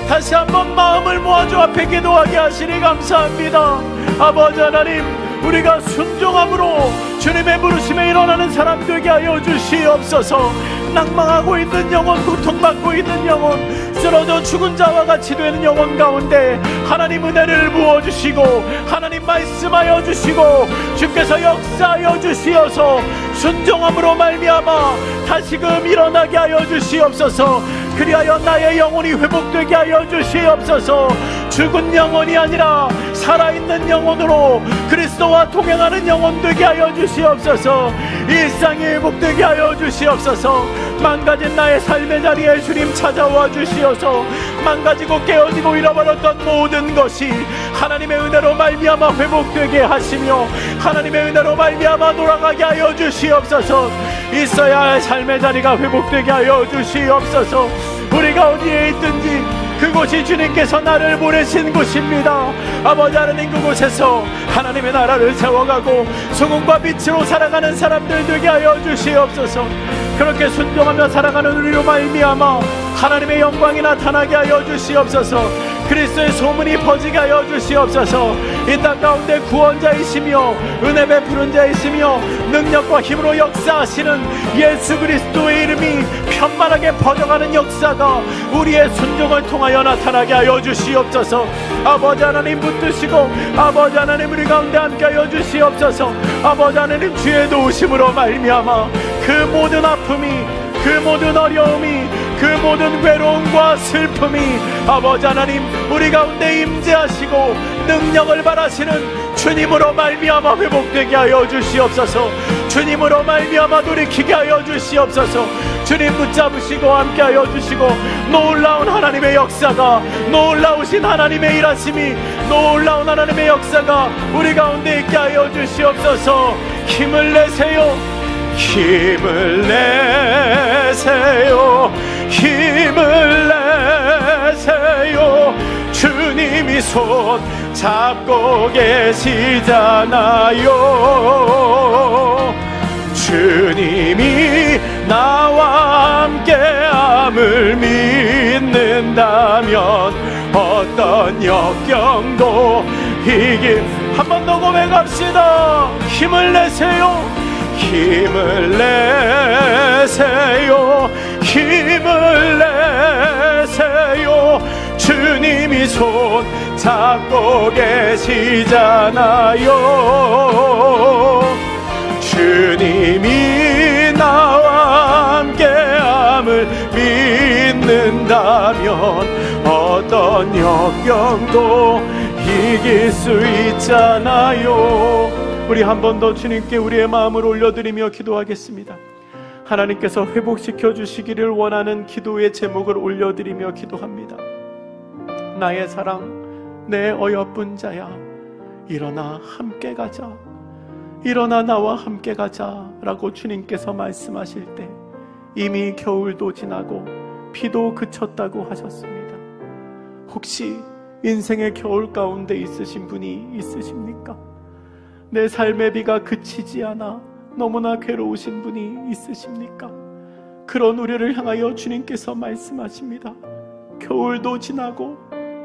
다시 한번 마음을 모아 주 앞에 기도하게 하시니 감사합니다. 아버지 하나님, 우리가 순종함으로 주님의 부르심에 일어나는 사람 되게 하여 주시옵소서. 낭망하고 있는 영혼, 고통받고 있는 영혼, 쓰러져 죽은 자와 같이 되는 영혼 가운데 하나님 은혜를 부어주시고 하나님 말씀하여 주시고 주께서 역사하여 주시어서 순종함으로 말미암아 다시금 일어나게 하여 주시옵소서. 그리하여 나의 영혼이 회복되게 하여 주시옵소서. 죽은 영혼이 아니라 살아있는 영혼으로 그리스도와 동행하는 영혼 되게 하여 주시옵소서. 일상이 회복되게 하여 주시옵소서. 망가진 나의 삶의 자리에 주님 찾아와 주시어서 망가지고 깨어지고 잃어버렸던 모든 것이 하나님의 은혜로 말미암아 회복되게 하시며 하나님의 은혜로 말미암아 돌아가게 하여 주시옵소서. 있어야 할 삶의 자리가 회복되게 하여 주시옵소서. 우리가 어디에 있든지 그곳이 주님께서 나를 보내신 곳입니다. 아버지 하나님, 그곳에서 하나님의 나라를 세워가고 소금과 빛으로 살아가는 사람들 되게 하여 주시옵소서. 그렇게 순종하며 살아가는 우리로 말미암아 하나님의 영광이 나타나게 하여 주시옵소서. 그리스도의 소문이 퍼지게 하여 주시옵소서. 이 땅 가운데 구원자이시며 은혜 베푸는 자이시며 능력과 힘으로 역사하시는 예수 그리스도의 이름이 편만하게 퍼져가는 역사가 우리의 순종을 통하여 나타나게 하여 주시옵소서. 아버지 하나님 붙드시고 아버지 하나님 우리 가운데 함께 하여 주시옵소서. 아버지 하나님 주의 도우심으로 말미암아 그 모든 아픔이, 그 모든 어려움이, 그 모든 외로움과 슬픔이 아버지 하나님 우리 가운데 임재하시고 능력을 발하시는 주님으로 말미암아 회복되게 하여 주시옵소서. 주님으로 말미암아 돌이키게 하여 주시옵소서. 주님 붙잡으시고 함께 하여 주시고 놀라운 하나님의 역사가, 놀라우신 하나님의 일하심이, 놀라운 하나님의 역사가 우리 가운데 있게 하여 주시옵소서. 힘을 내세요. 힘을 내세요. 힘을 내세요. 주님이 손 잡고 계시잖아요. 주님이 나와 함께함을 믿는다면 어떤 역경도 이길. 한 번 더 고백합시다. 힘을 내세요. 힘을 내세요. 힘을 내세요. 주님이 손 잡고 계시잖아요. 주님이 나와 함께함을 믿는다면 어떤 역경도 이길 수 있잖아요. 우리 한 번 더 주님께 우리의 마음을 올려드리며 기도하겠습니다. 하나님께서 회복시켜 주시기를 원하는 기도의 제목을 올려드리며 기도합니다. 나의 사랑, 내 어여쁜 자야, 일어나 함께 가자. 일어나 나와 함께 가자 라고 주님께서 말씀하실 때 이미 겨울도 지나고 비도 그쳤다고 하셨습니다. 혹시 인생의 겨울 가운데 있으신 분이 있으십니까? 내 삶의 비가 그치지 않아 너무나 괴로우신 분이 있으십니까? 그런 우리를 향하여 주님께서 말씀하십니다. 겨울도 지나고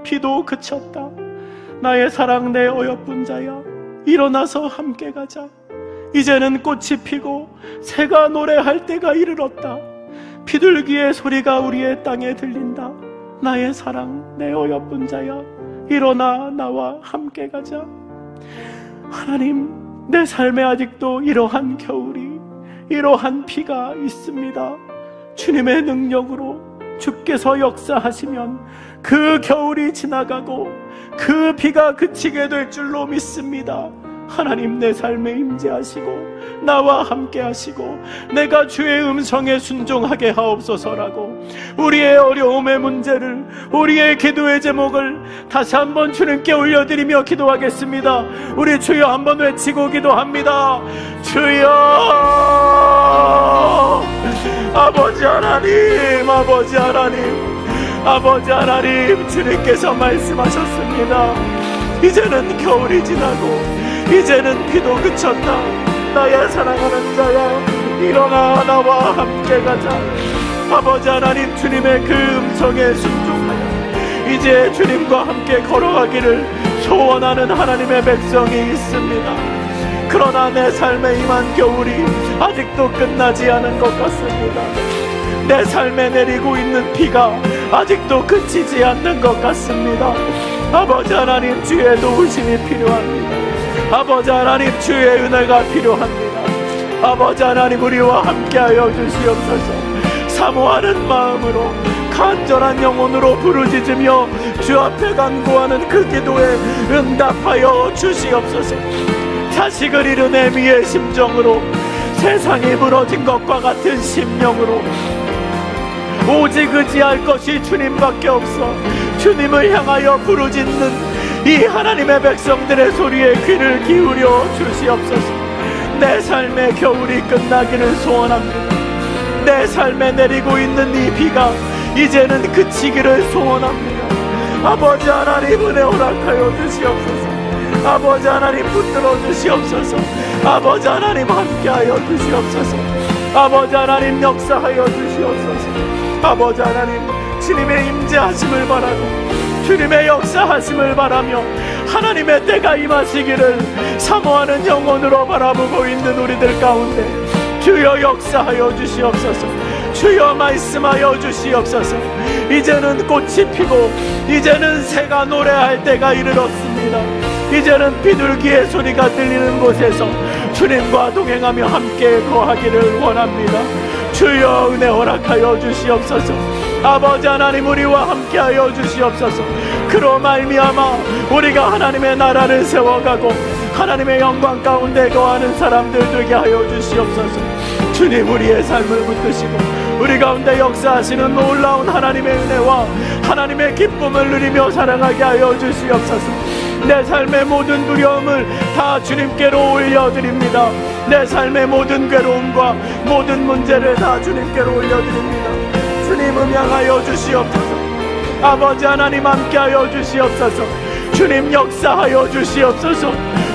비도 그쳤다. 나의 사랑, 내 어여쁜 자야, 일어나서 함께 가자. 이제는 꽃이 피고 새가 노래할 때가 이르렀다. 비둘기의 소리가 우리의 땅에 들린다. 나의 사랑, 내 어여쁜 자야, 일어나 나와 함께 가자. 하나님, 내 삶에 아직도 이러한 겨울이, 이러한 비가 있습니다. 주님의 능력으로 주께서 역사하시면 그 겨울이 지나가고 그 비가 그치게 될 줄로 믿습니다. 하나님, 내 삶에 임재하시고 나와 함께 하시고 내가 주의 음성에 순종하게 하옵소서라고 우리의 어려움의 문제를, 우리의 기도의 제목을 다시 한번 주님께 올려드리며 기도하겠습니다. 우리 주여 한번 외치고 기도합니다. 주여, 아버지 하나님, 아버지 하나님, 아버지 하나님, 주님께서 말씀하셨습니다. 이제는 겨울이 지나고 이제는 비도 그쳤다. 나의 사랑하는 자야, 일어나 나와 함께 가자. 아버지 하나님, 주님의 그 음성에 순종하여 이제 주님과 함께 걸어가기를 소원하는 하나님의 백성이 있습니다. 그러나 내 삶에 임한 겨울이 아직도 끝나지 않은 것 같습니다. 내 삶에 내리고 있는 비가 아직도 그치지 않는 것 같습니다. 아버지 하나님, 주의 도우심이 필요합니다. 아버지 하나님, 주의 은혜가 필요합니다. 아버지 하나님, 우리와 함께하여 주시옵소서. 사모하는 마음으로, 간절한 영혼으로 부르짖으며 주 앞에 간구하는 그 기도에 응답하여 주시옵소서. 자식을 잃은 애미의 심정으로, 세상이 무너진 것과 같은 심령으로 오직 의지할 것이 주님밖에 없어 주님을 향하여 부르짖는 이 하나님의 백성들의 소리에 귀를 기울여 주시옵소서. 내 삶의 겨울이 끝나기를 소원합니다. 내 삶에 내리고 있는 이 비가 이제는 그치기를 소원합니다. 아버지 하나님, 은혜 허락하여 주시옵소서. 아버지 하나님, 붙들어 주시옵소서. 아버지 하나님, 함께하여 주시옵소서. 아버지 하나님, 역사하여 주시옵소서. 아버지 하나님, 주님의 임재하심을 바라고 주님의 역사하심을 바라며 하나님의 때가 임하시기를 사모하는 영혼으로 바라보고 있는 우리들 가운데 주여 역사하여 주시옵소서. 주여 말씀하여 주시옵소서. 이제는 꽃이 피고 이제는 새가 노래할 때가 이르렀습니다. 이제는 비둘기의 소리가 들리는 곳에서 주님과 동행하며 함께 거하기를 원합니다. 주여 은혜 허락하여 주시옵소서. 아버지 하나님, 우리와 함께하여 주시옵소서. 그로 말미암아 우리가 하나님의 나라를 세워가고 하나님의 영광 가운데 거하는 사람들 되게 하여 주시옵소서. 주님, 우리의 삶을 붙드시고 우리 가운데 역사하시는 놀라운 하나님의 은혜와 하나님의 기쁨을 누리며 살아가게 하여 주시옵소서. 내 삶의 모든 두려움을 다 주님께로 올려드립니다. 내 삶의 모든 괴로움과 모든 문제를 다 주님께로 올려드립니다. 주님, 음양하여 주시옵소서. 아버지 하나님, 함께하여 주시옵소서. 주님, 역사하여 주시옵소서.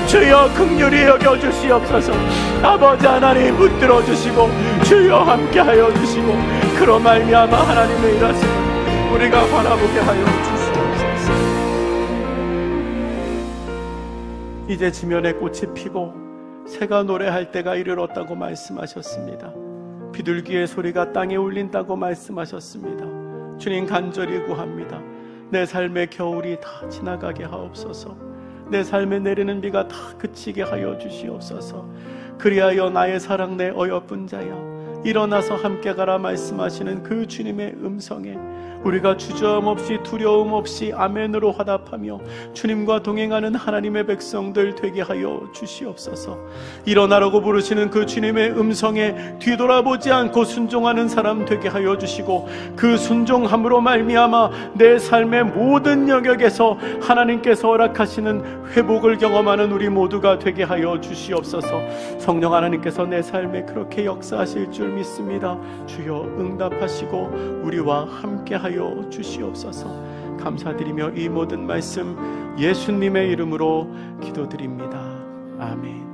주여 긍휼히 여겨 주시옵소서. 아버지 하나님, 붙들어 주시고 주여 함께하여 주시고 그로 말미암아 하나님의 일하심을 우리가 바라보게 하여 주시옵소서. 이제 지면에 꽃이 피고 새가 노래할 때가 이르렀다고 말씀하셨습니다. 비둘기의 소리가 땅에 울린다고 말씀하셨습니다. 주님, 간절히 구합니다. 내 삶의 겨울이 다 지나가게 하옵소서. 내 삶에 내리는 비가 다 그치게 하여 주시옵소서. 그리하여 나의 사랑, 내 어여쁜 자야, 일어나서 함께 가라 말씀하시는 그 주님의 음성에 우리가 주저함없이 두려움 없이 아멘으로 화답하며 주님과 동행하는 하나님의 백성들 되게 하여 주시옵소서. 일어나라고 부르시는 그 주님의 음성에 뒤돌아보지 않고 순종하는 사람 되게 하여 주시고, 그 순종함으로 말미암아 내 삶의 모든 영역에서 하나님께서 허락하시는 회복을 경험하는 우리 모두가 되게 하여 주시옵소서. 성령 하나님께서 내 삶에 그렇게 역사하실 줄 믿습니다. 주여 응답하시고 우리와 함께하여 주시옵소서. 감사드리며 이 모든 말씀 예수님의 이름으로 기도드립니다. 아멘.